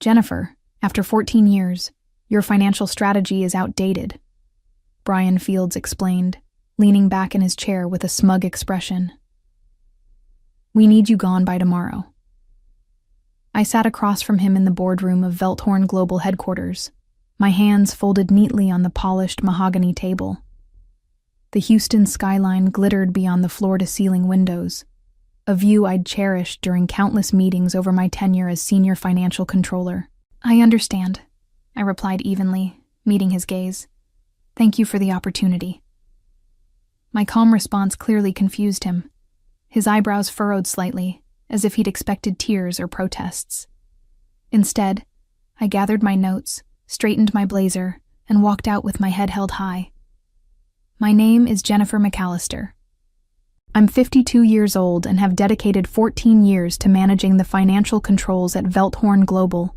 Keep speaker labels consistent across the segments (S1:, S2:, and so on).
S1: Jennifer, after 14 years, your financial strategy is outdated, Brian Fields explained, leaning back in his chair with a smug expression. We need you gone by tomorrow. I sat across from him in the boardroom of Velthorn Global Headquarters, my hands folded neatly on the polished mahogany table. The Houston skyline glittered beyond the floor-to-ceiling windows, a view I'd cherished during countless meetings over my tenure as senior financial controller. I understand, I replied evenly, meeting his gaze. Thank you for the opportunity. My calm response clearly confused him. His eyebrows furrowed slightly, as if he'd expected tears or protests. Instead, I gathered my notes, straightened my blazer, and walked out with my head held high. My name is Jennifer McAllister. I'm 52 years old and have dedicated 14 years to managing the financial controls at Velthorn Global,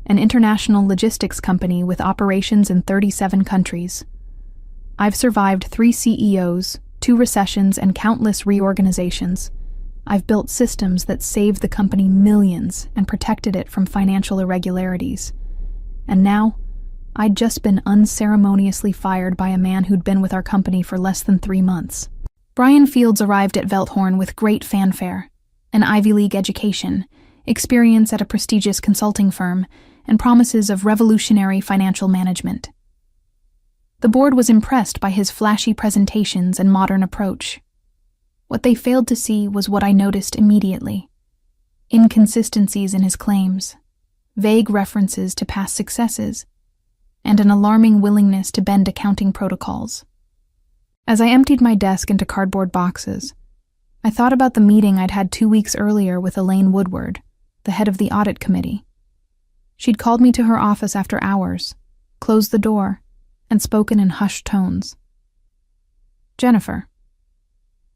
S1: an international logistics company with operations in 37 countries. I've survived 3 CEOs, 2 recessions, and countless reorganizations. I've built systems that saved the company millions and protected it from financial irregularities. And now, I'd just been unceremoniously fired by a man who'd been with our company for less than 3 months. Brian Fields arrived at Velthorn with great fanfare, an Ivy League education, experience at a prestigious consulting firm, and promises of revolutionary financial management. The board was impressed by his flashy presentations and modern approach. What they failed to see was what I noticed immediately: inconsistencies in his claims, vague references to past successes, and an alarming willingness to bend accounting protocols. As I emptied my desk into cardboard boxes, I thought about the meeting I'd had 2 weeks earlier with Elaine Woodward, the head of the audit committee. She'd called me to her office after hours, closed the door, and spoken in hushed tones. Jennifer,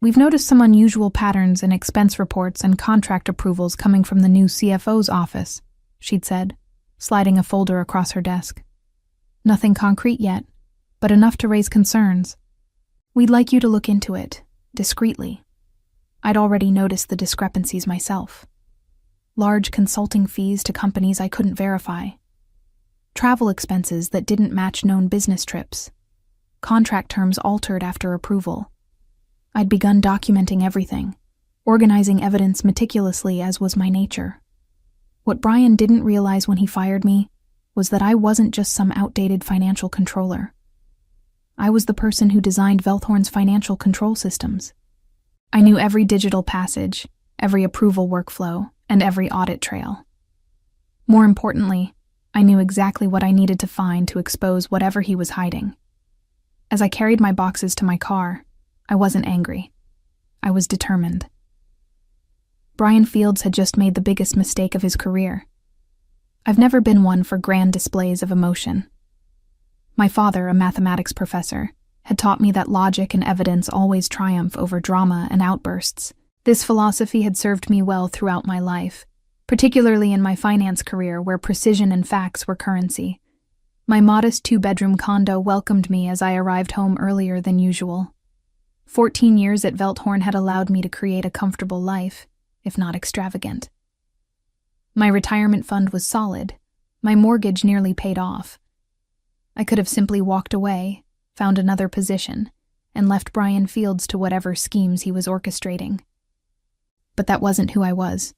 S1: we've noticed some unusual patterns in expense reports and contract approvals coming from the new CFO's office, she'd said, sliding a folder across her desk. Nothing concrete yet, but enough to raise concerns. We'd like you to look into it, discreetly. I'd already noticed the discrepancies myself. Large consulting fees to companies I couldn't verify. Travel expenses that didn't match known business trips. Contract terms altered after approval. I'd begun documenting everything, organizing evidence meticulously as was my nature. What Brian didn't realize when he fired me was that I wasn't just some outdated financial controller. I was the person who designed Velthorn's financial control systems. I knew every digital passage, every approval workflow, and every audit trail. More importantly, I knew exactly what I needed to find to expose whatever he was hiding. As I carried my boxes to my car, I wasn't angry. I was determined. Brian Fields had just made the biggest mistake of his career. I've never been one for grand displays of emotion. My father, a mathematics professor, had taught me that logic and evidence always triumph over drama and outbursts. This philosophy had served me well throughout my life, particularly in my finance career where precision and facts were currency. My modest 2-bedroom condo welcomed me as I arrived home earlier than usual. 14 years at Velthorn had allowed me to create a comfortable life, if not extravagant. My retirement fund was solid, my mortgage nearly paid off. I could have simply walked away, found another position, and left Brian Fields to whatever schemes he was orchestrating. But that wasn't who I was.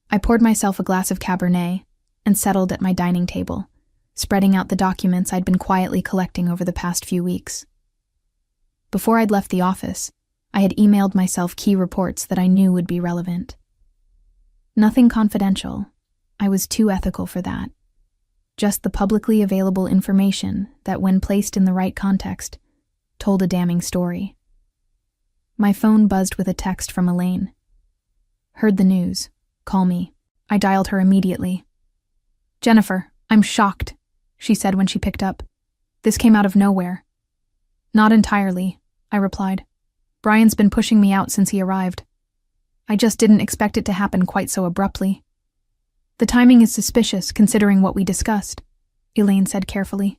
S1: I poured myself a glass of Cabernet and settled at my dining table, spreading out the documents I'd been quietly collecting over the past few weeks. Before I'd left the office, I had emailed myself key reports that I knew would be relevant. Nothing confidential. I was too ethical for that. Just the publicly available information that, when placed in the right context, told a damning story. My phone buzzed with a text from Elaine. Heard the news. Call me. I dialed her immediately. Jennifer, I'm shocked, she said when she picked up. This came out of nowhere. Not entirely, I replied. Brian's been pushing me out since he arrived. I just didn't expect it to happen quite so abruptly. The timing is suspicious, considering what we discussed, Elaine said carefully.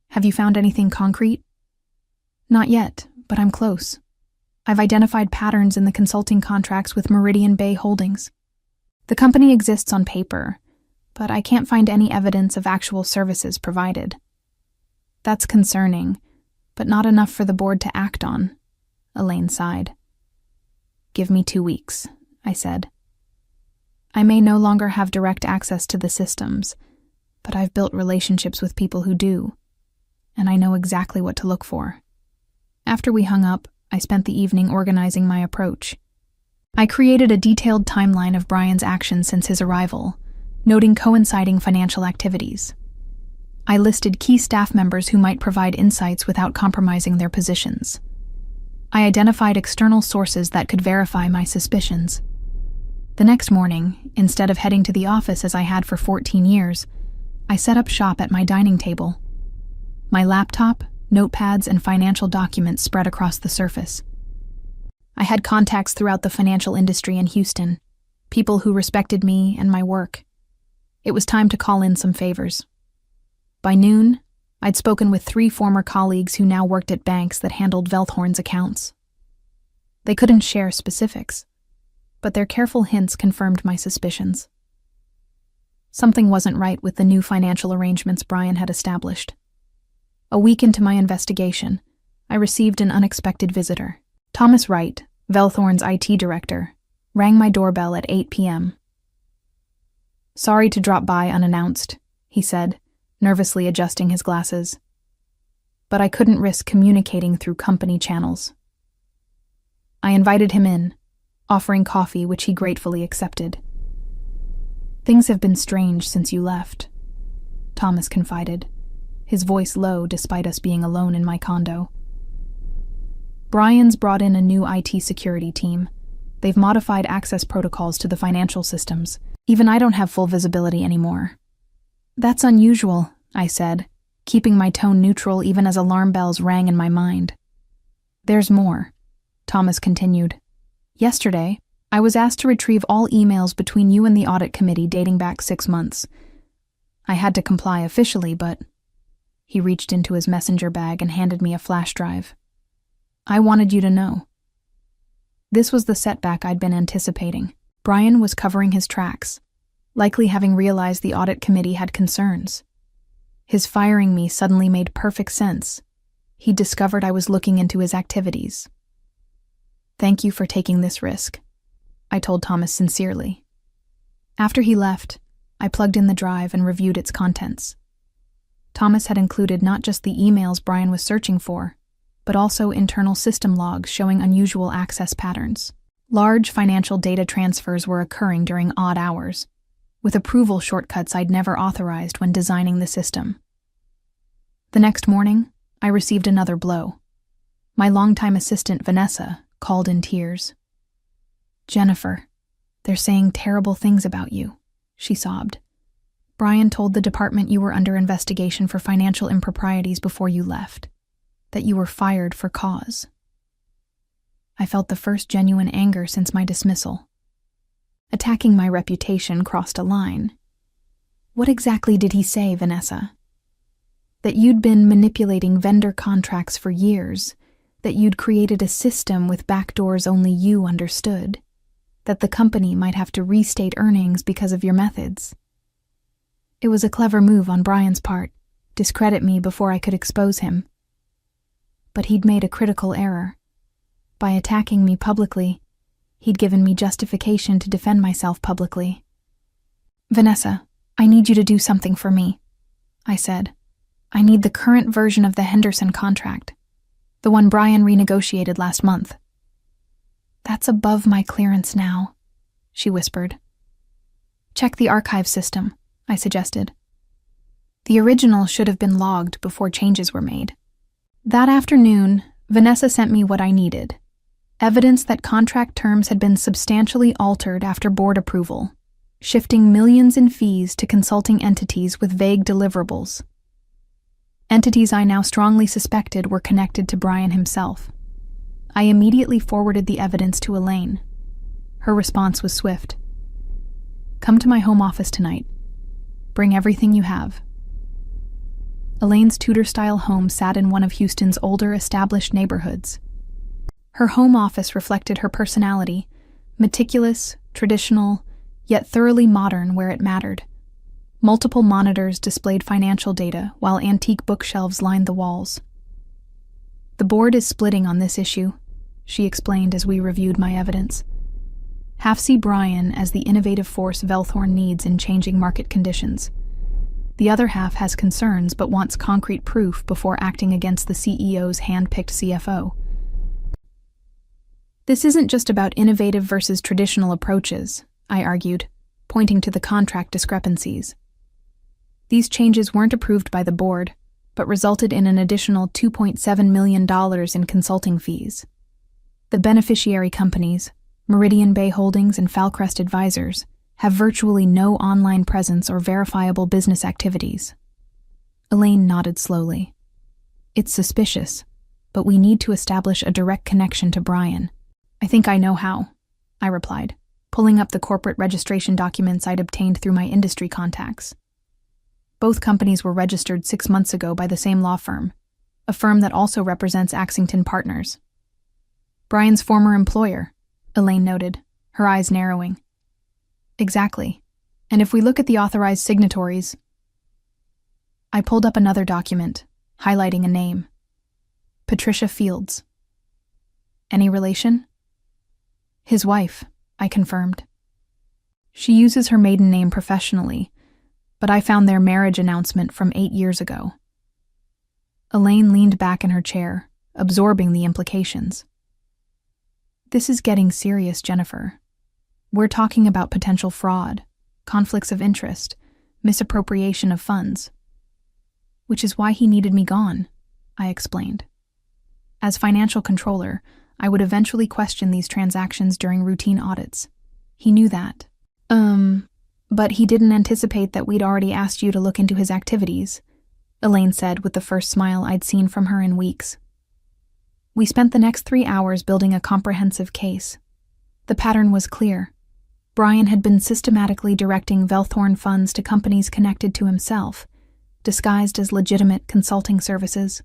S1: Have you found anything concrete? Not yet, but I'm close. I've identified patterns in the consulting contracts with Meridian Bay Holdings. The company exists on paper, but I can't find any evidence of actual services provided. That's concerning, but not enough for the board to act on, Elaine sighed. Give me 2 weeks, I said. I may no longer have direct access to the systems, but I've built relationships with people who do, and I know exactly what to look for. After we hung up, I spent the evening organizing my approach. I created a detailed timeline of Brian's actions since his arrival, noting coinciding financial activities. I listed key staff members who might provide insights without compromising their positions. I identified external sources that could verify my suspicions. The next morning, instead of heading to the office as I had for 14 years, I set up shop at my dining table. My laptop, notepads, and financial documents spread across the surface. I had contacts throughout the financial industry in Houston, people who respected me and my work. It was time to call in some favors. By noon, I'd spoken with 3 former colleagues who now worked at banks that handled Velthorn's accounts. They couldn't share specifics, but their careful hints confirmed my suspicions. Something wasn't right with the new financial arrangements Brian had established. A week into my investigation, I received an unexpected visitor. Thomas Wright, Velthorn's IT director, rang my doorbell at 8 p.m. Sorry to drop by unannounced, he said, nervously adjusting his glasses. But I couldn't risk communicating through company channels. I invited him in, offering coffee, which he gratefully accepted. Things have been strange since you left, Thomas confided, his voice low despite us being alone in my condo. Brian's brought in a new IT security team. They've modified access protocols to the financial systems. Even I don't have full visibility anymore. That's unusual, I said, keeping my tone neutral even as alarm bells rang in my mind. There's more, Thomas continued. Yesterday, I was asked to retrieve all emails between you and the audit committee dating back 6 months. I had to comply officially, but... He reached into his messenger bag and handed me a flash drive. I wanted you to know. This was the setback I'd been anticipating. Brian was covering his tracks, likely having realized the audit committee had concerns. His firing me suddenly made perfect sense. He'd discovered I was looking into his activities. Thank you for taking this risk, I told Thomas sincerely. After he left, I plugged in the drive and reviewed its contents. Thomas had included not just the emails Brian was searching for, but also internal system logs showing unusual access patterns. Large financial data transfers were occurring during odd hours, with approval shortcuts I'd never authorized when designing the system. The next morning, I received another blow. My longtime assistant, Vanessa, called in tears. Jennifer, they're saying terrible things about you, she sobbed. Brian told the department you were under investigation for financial improprieties before you left, that you were fired for cause. I felt the first genuine anger since my dismissal. Attacking my reputation crossed a line. What exactly did he say, Vanessa? That you'd been manipulating vendor contracts for years, that you'd created a system with backdoors only you understood, that the company might have to restate earnings because of your methods. It was a clever move on Brian's part, discredit me before I could expose him. But he'd made a critical error. By attacking me publicly, he'd given me justification to defend myself publicly. Vanessa, I need you to do something for me, I said. I need the current version of the Henderson contract, the one Brian renegotiated last month. That's above my clearance now, she whispered. Check the archive system, I suggested. The original should have been logged before changes were made. That afternoon, Vanessa sent me what I needed. Evidence that contract terms had been substantially altered after board approval, shifting millions in fees to consulting entities with vague deliverables. Entities I now strongly suspected were connected to Brian himself. I immediately forwarded the evidence to Elaine. Her response was swift. Come to my home office tonight. Bring everything you have. Elaine's Tudor-style home sat in one of Houston's older, established neighborhoods. Her home office reflected her personality, meticulous, traditional, yet thoroughly modern where it mattered. Multiple monitors displayed financial data, while antique bookshelves lined the walls. "The board is splitting on this issue," she explained as we reviewed my evidence. "Half see Brian as the innovative force Velthorn needs in changing market conditions. The other half has concerns but wants concrete proof before acting against the CEO's hand-picked CFO. This isn't just about innovative versus traditional approaches," I argued, pointing to the contract discrepancies. "These changes weren't approved by the board, but resulted in an additional $2.7 million in consulting fees. The beneficiary companies, Meridian Bay Holdings and Falcrest Advisors, have virtually no online presence or verifiable business activities." Elaine nodded slowly. "It's suspicious, but we need to establish a direct connection to Brian." "I think I know how," I replied, pulling up the corporate registration documents I'd obtained through my industry contacts. Both companies were registered 6 months ago by the same law firm, a firm that also represents Axington Partners. "Brian's former employer," Elaine noted, her eyes narrowing. "Exactly. And if we look at the authorized signatories..." I pulled up another document, highlighting a name. Patricia Fields. "Any relation?" "His wife," I confirmed. "She uses her maiden name professionally, but I found their marriage announcement from 8 years ago." Elaine leaned back in her chair, absorbing the implications. "This is getting serious, Jennifer. We're talking about potential fraud, conflicts of interest, misappropriation of funds." "Which is why he needed me gone," I explained. "As financial controller, I would eventually question these transactions during routine audits. He knew that. But he didn't anticipate that we'd already asked you to look into his activities," Elaine said with the first smile I'd seen from her in weeks. We spent the next 3 hours building a comprehensive case. The pattern was clear. Brian had been systematically directing Velthorn funds to companies connected to himself, disguised as legitimate consulting services.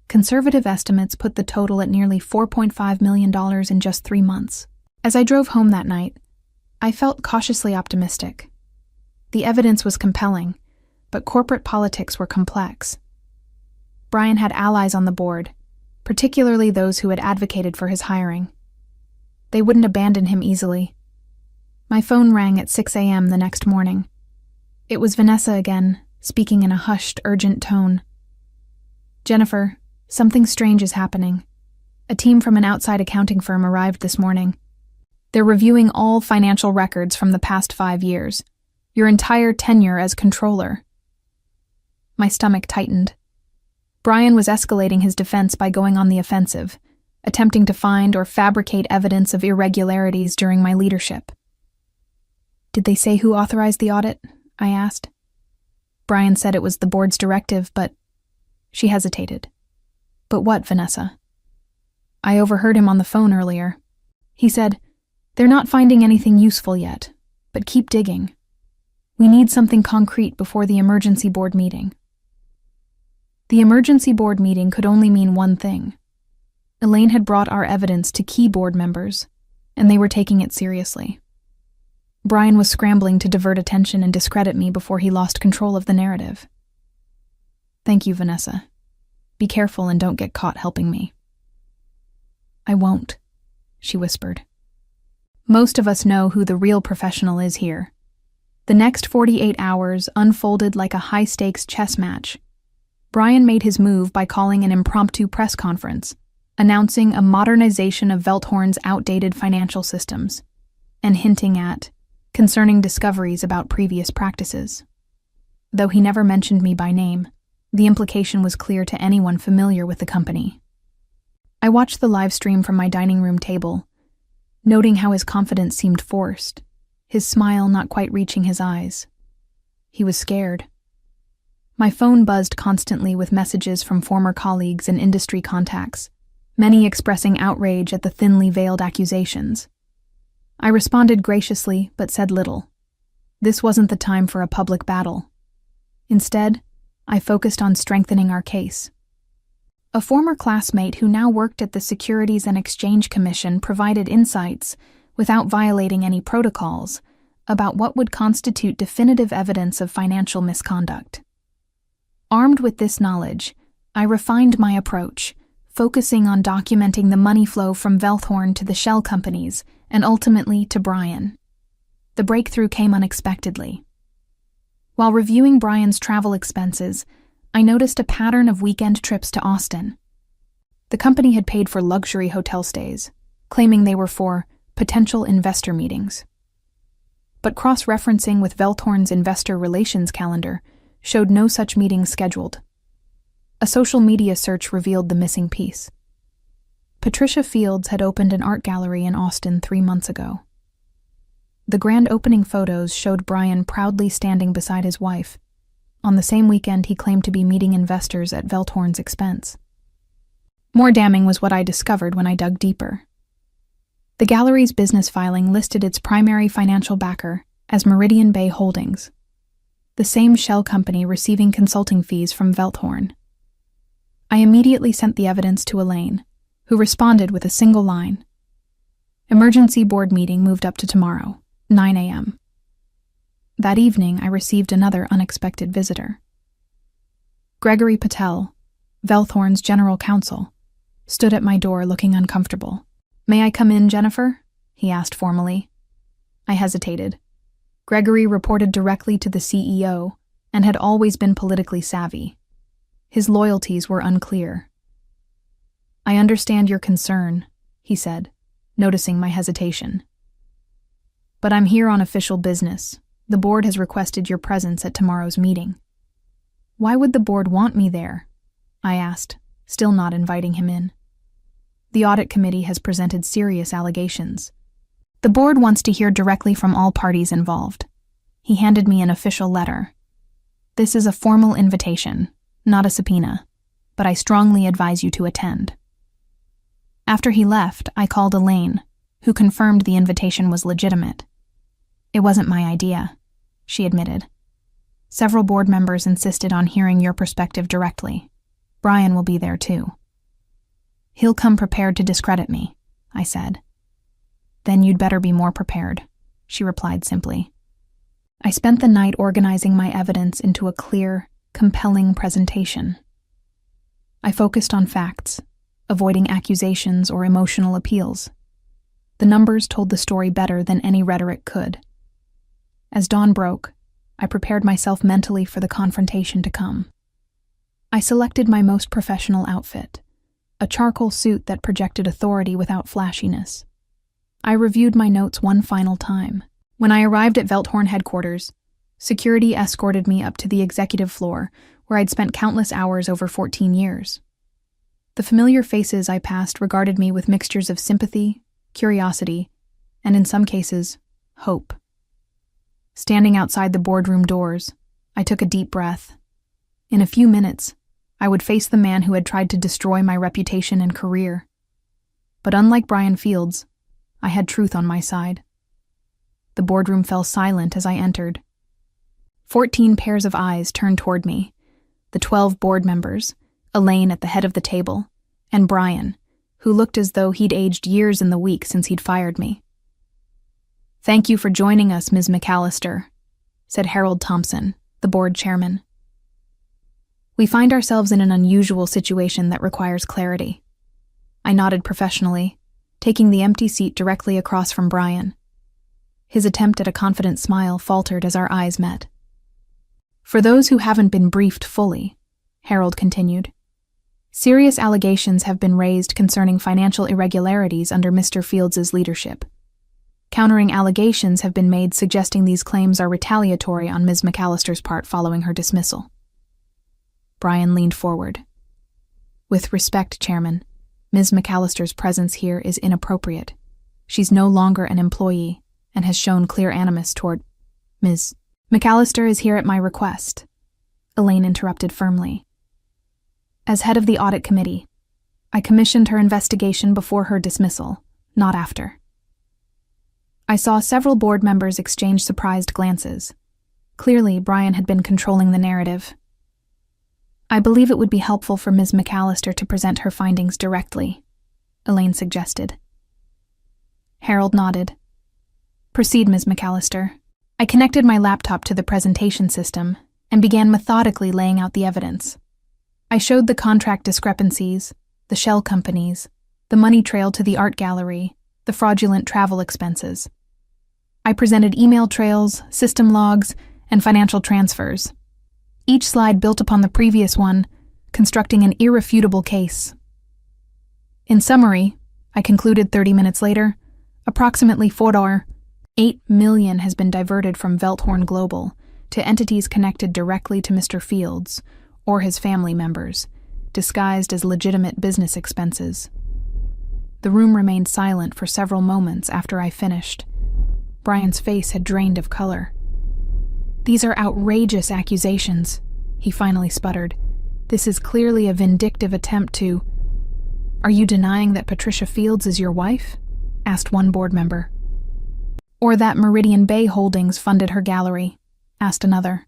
S1: Conservative estimates put the total at nearly $4.5 million in just 3 months. As I drove home that night, I felt cautiously optimistic. The evidence was compelling, but corporate politics were complex. Brian had allies on the board, particularly those who had advocated for his hiring. They wouldn't abandon him easily. My phone rang at 6 a.m. the next morning. It was Vanessa again, speaking in a hushed, urgent tone. "Jennifer, something strange is happening. A team from an outside accounting firm arrived this morning. They're reviewing all financial records from the past 5 years, your entire tenure as controller." My stomach tightened. Brian was escalating his defense by going on the offensive, attempting to find or fabricate evidence of irregularities during my leadership. "Did they say who authorized the audit?" I asked. Brian said it was the board's directive, but... She hesitated. "But what, Vanessa?" "I overheard him on the phone earlier. He said, 'They're not finding anything useful yet, but keep digging. We need something concrete before the emergency board meeting.'" The emergency board meeting could only mean one thing. Elaine had brought our evidence to key board members, and they were taking it seriously. Brian was scrambling to divert attention and discredit me before he lost control of the narrative. "Thank you, Vanessa. Be careful and don't get caught helping me." "I won't," she whispered. Most of us know who the real professional is here. The next 48 hours unfolded like a high-stakes chess match. Brian made his move by calling an impromptu press conference, announcing a modernization of Velthorn's outdated financial systems, and hinting at concerning discoveries about previous practices. Though he never mentioned me by name, the implication was clear to anyone familiar with the company. I watched the live stream from my dining room table, noting how his confidence seemed forced, his smile not quite reaching his eyes. He was scared. My phone buzzed constantly with messages from former colleagues and industry contacts, many expressing outrage at the thinly veiled accusations. I responded graciously, but said little. This wasn't the time for a public battle. Instead, I focused on strengthening our case. A former classmate who now worked at the Securities and Exchange Commission provided insights, without violating any protocols, about what would constitute definitive evidence of financial misconduct. Armed with this knowledge, I refined my approach, focusing on documenting the money flow from Velthorn to the shell companies and ultimately to Brian. The breakthrough came unexpectedly. While reviewing Brian's travel expenses, I noticed a pattern of weekend trips to Austin. The company had paid for luxury hotel stays, claiming they were for potential investor meetings. But cross-referencing with Velthorn's investor relations calendar showed no such meetings scheduled. A social media search revealed the missing piece. Patricia Fields had opened an art gallery in Austin 3 months ago. The grand opening photos showed Brian proudly standing beside his wife. On the same weekend, he claimed to be meeting investors at Velthorn's expense. More damning was what I discovered when I dug deeper. The gallery's business filing listed its primary financial backer as Meridian Bay Holdings, the same shell company receiving consulting fees from Velthorn. I immediately sent the evidence to Yvaleen, who responded with a single line. Emergency board meeting moved up to tomorrow, 9 a.m. That evening, I received another unexpected visitor. Gregory Patel, Velthorn's general counsel, stood at my door looking uncomfortable. "May I come in, Jennifer?" he asked formally. I hesitated. Gregory reported directly to the CEO and had always been politically savvy. His loyalties were unclear. "I understand your concern," he said, noticing my hesitation. "But I'm here on official business. The board has requested your presence at tomorrow's meeting." "Why would the board want me there?" I asked, still not inviting him in. "The audit committee has presented serious allegations. The board wants to hear directly from all parties involved." He handed me an official letter. "This is a formal invitation, not a subpoena, but I strongly advise you to attend." After he left, I called Yvaleen, who confirmed the invitation was legitimate. "It wasn't my idea," she admitted. "Several board members insisted on hearing your perspective directly. Brian will be there too." "He'll come prepared to discredit me," I said. "Then you'd better be more prepared," she replied simply. I spent the night organizing my evidence into a clear, compelling presentation. I focused on facts, avoiding accusations or emotional appeals. The numbers told the story better than any rhetoric could. As dawn broke, I prepared myself mentally for the confrontation to come. I selected my most professional outfit, a charcoal suit that projected authority without flashiness. I reviewed my notes one final time. When I arrived at Velthorn headquarters, security escorted me up to the executive floor, where I'd spent countless hours over 14 years. The familiar faces I passed regarded me with mixtures of sympathy, curiosity, and in some cases, hope. Standing outside the boardroom doors, I took a deep breath. In a few minutes, I would face the man who had tried to destroy my reputation and career. But unlike Brian Fields, I had truth on my side. The boardroom fell silent as I entered. 14 pairs of eyes turned toward me, the 12 board members, Yvaleen at the head of the table, and Brian, who looked as though he'd aged years in the week since he'd fired me. "Thank you for joining us, Ms. McAllister," said Harold Thompson, the board chairman. "We find ourselves in an unusual situation that requires clarity." I nodded professionally, taking the empty seat directly across from Brian. His attempt at a confident smile faltered as our eyes met. "For those who haven't been briefed fully," Harold continued, "serious allegations have been raised concerning financial irregularities under Mr. Fields' leadership. Countering allegations have been made suggesting these claims are retaliatory on Ms. McAllister's part following her dismissal." Brian leaned forward. "With respect, Chairman, Ms. McAllister's presence here is inappropriate. She's no longer an employee and has shown clear animus toward Ms. McAllister is here at my request," Yvaleen interrupted firmly. "As head of the audit committee, I commissioned her investigation before her dismissal, not after." I saw several board members exchange surprised glances. Clearly, Brian had been controlling the narrative. "I believe it would be helpful for Ms. McAllister to present her findings directly," Yvaleen suggested. Harold nodded. "Proceed, Ms. McAllister," I connected my laptop to the presentation system and began methodically laying out the evidence. I showed the contract discrepancies, the shell companies, the money trail to the art gallery, the fraudulent travel expenses. I presented email trails, system logs, and financial transfers. Each slide built upon the previous one, constructing an irrefutable case. In summary, I concluded 30 minutes later, approximately $8 million has been diverted from Velthorn Global to entities connected directly to Mr. Fields or his family members, disguised as legitimate business expenses. The room remained silent for several moments after I finished. Brian's face had drained of color. "These are outrageous accusations," he finally sputtered. "This is clearly a vindictive attempt to—" "Are you denying that Patricia Fields is your wife?" asked one board member. "Or that Meridian Bay Holdings funded her gallery?" asked another.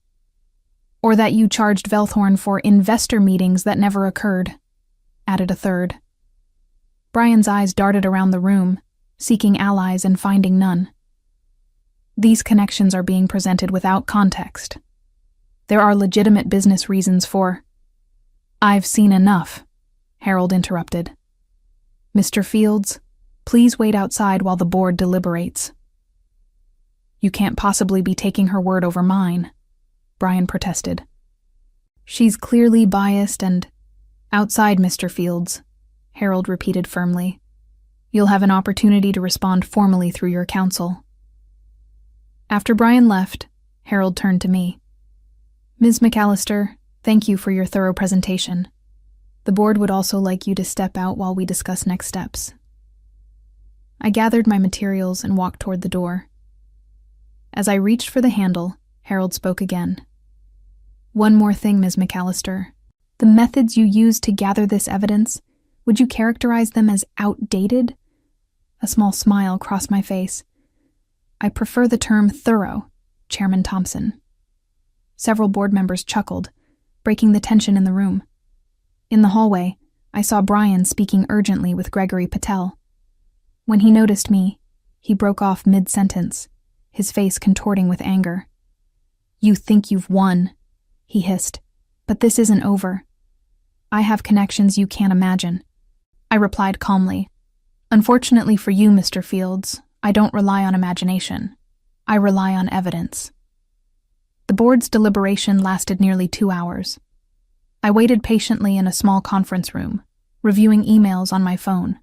S1: "Or that you charged Velthorn for investor meetings that never occurred?" added a third. Brian's eyes darted around the room, seeking allies and finding none. "These connections are being presented without context. There are legitimate business reasons for—" "I've seen enough," Harold interrupted. "Mr. Fields, please wait outside while the board deliberates." "You can't possibly be taking her word over mine," Brian protested. "She's clearly biased and—" "Outside, Mr. Fields," Harold repeated firmly. "You'll have an opportunity to respond formally through your counsel." After Brian left, Harold turned to me. "Ms. McAllister, thank you for your thorough presentation. The board would also like you to step out while we discuss next steps." I gathered my materials and walked toward the door. As I reached for the handle, Harold spoke again. "One more thing, Ms. McAllister. The methods you used to gather this evidence, would you characterize them as outdated?" A small smile crossed my face. "I prefer the term thorough, Chairman Thompson." Several board members chuckled, breaking the tension in the room. In the hallway, I saw Brian speaking urgently with Gregory Patel. When he noticed me, he broke off mid-sentence, his face contorting with anger. "You think you've won," he hissed, "but this isn't over. I have connections you can't imagine." I replied calmly. "Unfortunately for you, Mr. Fields, I don't rely on imagination. I rely on evidence." The board's deliberation lasted nearly 2 hours. I waited patiently in a small conference room, reviewing emails on my phone.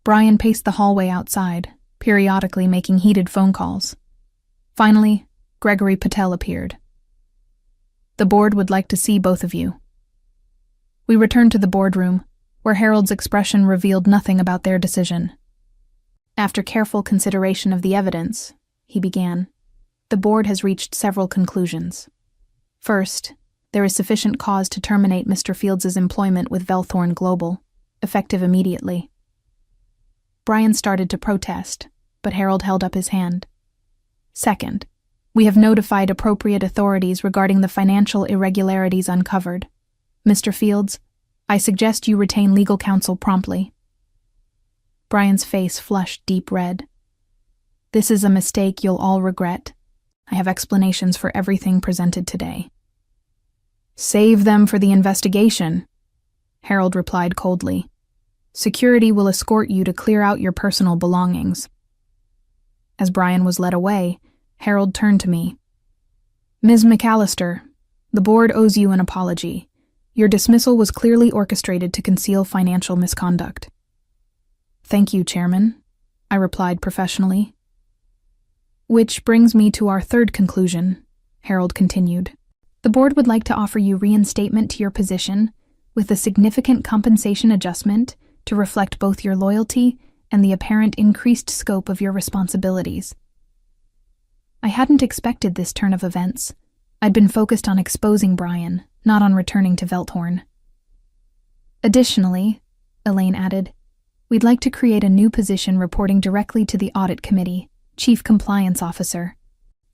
S1: Brian paced the hallway outside, periodically making heated phone calls. Finally, Gregory Patel appeared. "The board would like to see both of you." We returned to the boardroom, where Harold's expression revealed nothing about their decision. "After careful consideration of the evidence," he began, "the board has reached several conclusions. First, there is sufficient cause to terminate Mr. Fields' employment with Velthorn Global, effective immediately." Brian started to protest, but Harold held up his hand. "Second, we have notified appropriate authorities regarding the financial irregularities uncovered. Mr. Fields, I suggest you retain legal counsel promptly." Brian's face flushed deep red. "This is a mistake you'll all regret. I have explanations for everything presented today." "Save them for the investigation," Harold replied coldly. "Security will escort you to clear out your personal belongings." As Brian was led away, Harold turned to me. "Ms. McAllister, the board owes you an apology. Your dismissal was clearly orchestrated to conceal financial misconduct." "Thank you, Chairman," I replied professionally. "Which brings me to our third conclusion," Harold continued. "The board would like to offer you reinstatement to your position with a significant compensation adjustment to reflect both your loyalty and the apparent increased scope of your responsibilities." I hadn't expected this turn of events. I'd been focused on exposing Brian, not on returning to Velthorn. "Additionally," Elaine added, "we'd like to create a new position reporting directly to the Audit Committee, Chief Compliance Officer.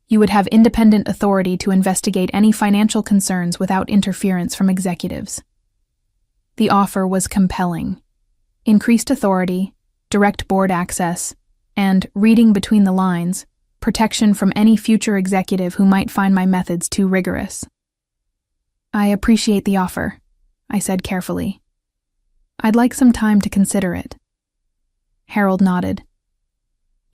S1: You would have independent authority to investigate any financial concerns without interference from executives." The offer was compelling. Increased authority, direct board access, and, reading between the lines, protection from any future executive who might find my methods too rigorous. I appreciate the offer, I said carefully. I'd like some time to consider it. Harold nodded.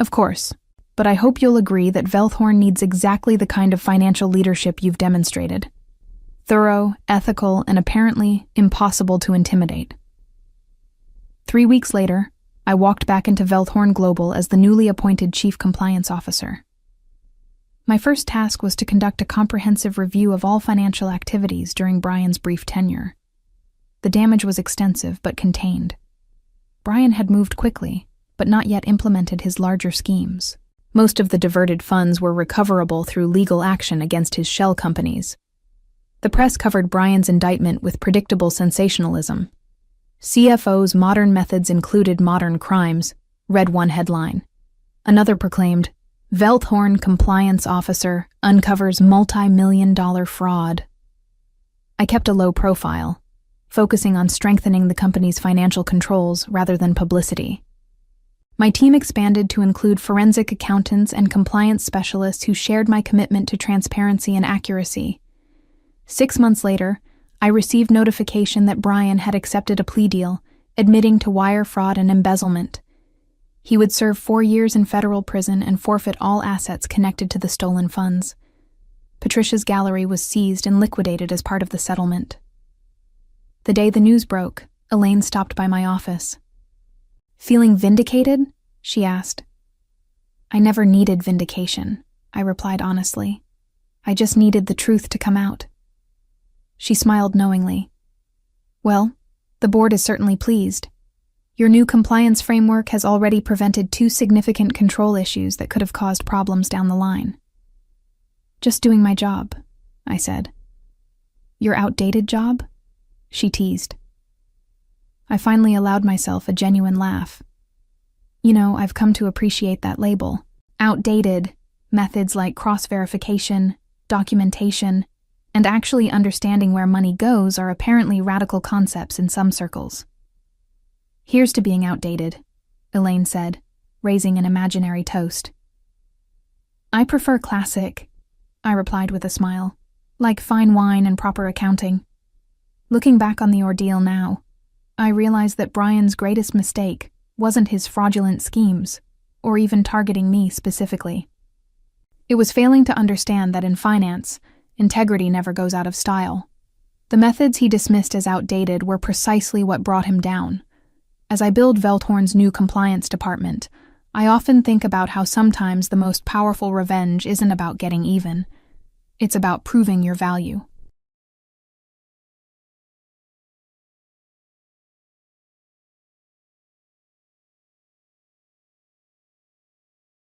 S1: Of course, but I hope you'll agree that Velthorn needs exactly the kind of financial leadership you've demonstrated. Thorough, ethical, and apparently impossible to intimidate. 3 weeks later, I walked back into Velthorn Global as the newly appointed Chief Compliance Officer. My first task was to conduct a comprehensive review of all financial activities during Brian's brief tenure. The damage was extensive but contained. Brian had moved quickly, but not yet implemented his larger schemes. Most of the diverted funds were recoverable through legal action against his shell companies. The press covered Brian's indictment with predictable sensationalism. CFO's modern methods included modern crimes, read one headline. Another proclaimed, Velthorn Compliance Officer uncovers multi-million-dollar fraud. I kept a low profile, focusing on strengthening the company's financial controls rather than publicity. My team expanded to include forensic accountants and compliance specialists who shared my commitment to transparency and accuracy. 6 months later, I received notification that Brian had accepted a plea deal, admitting to wire fraud and embezzlement. He would serve 4 years in federal prison and forfeit all assets connected to the stolen funds. Patricia's gallery was seized and liquidated as part of the settlement. The day the news broke, Elaine stopped by my office. Feeling vindicated? She asked. I never needed vindication, I replied honestly. I just needed the truth to come out. She smiled knowingly. Well, the board is certainly pleased. Your new compliance framework has already prevented 2 significant control issues that could have caused problems down the line. Just doing my job, I said. Your outdated job? She teased. I finally allowed myself a genuine laugh. You know, I've come to appreciate that label. Outdated, methods like cross-verification, documentation, and actually understanding where money goes are apparently radical concepts in some circles. Here's to being outdated, Elaine said, raising an imaginary toast. I prefer classic, I replied with a smile, like fine wine and proper accounting. Looking back on the ordeal now, I realize that Brian's greatest mistake wasn't his fraudulent schemes, or even targeting me specifically. It was failing to understand that in finance, integrity never goes out of style. The methods he dismissed as outdated were precisely what brought him down. As I build Velthorn's new compliance department, I often think about how sometimes the most powerful revenge isn't about getting even. It's about proving your value.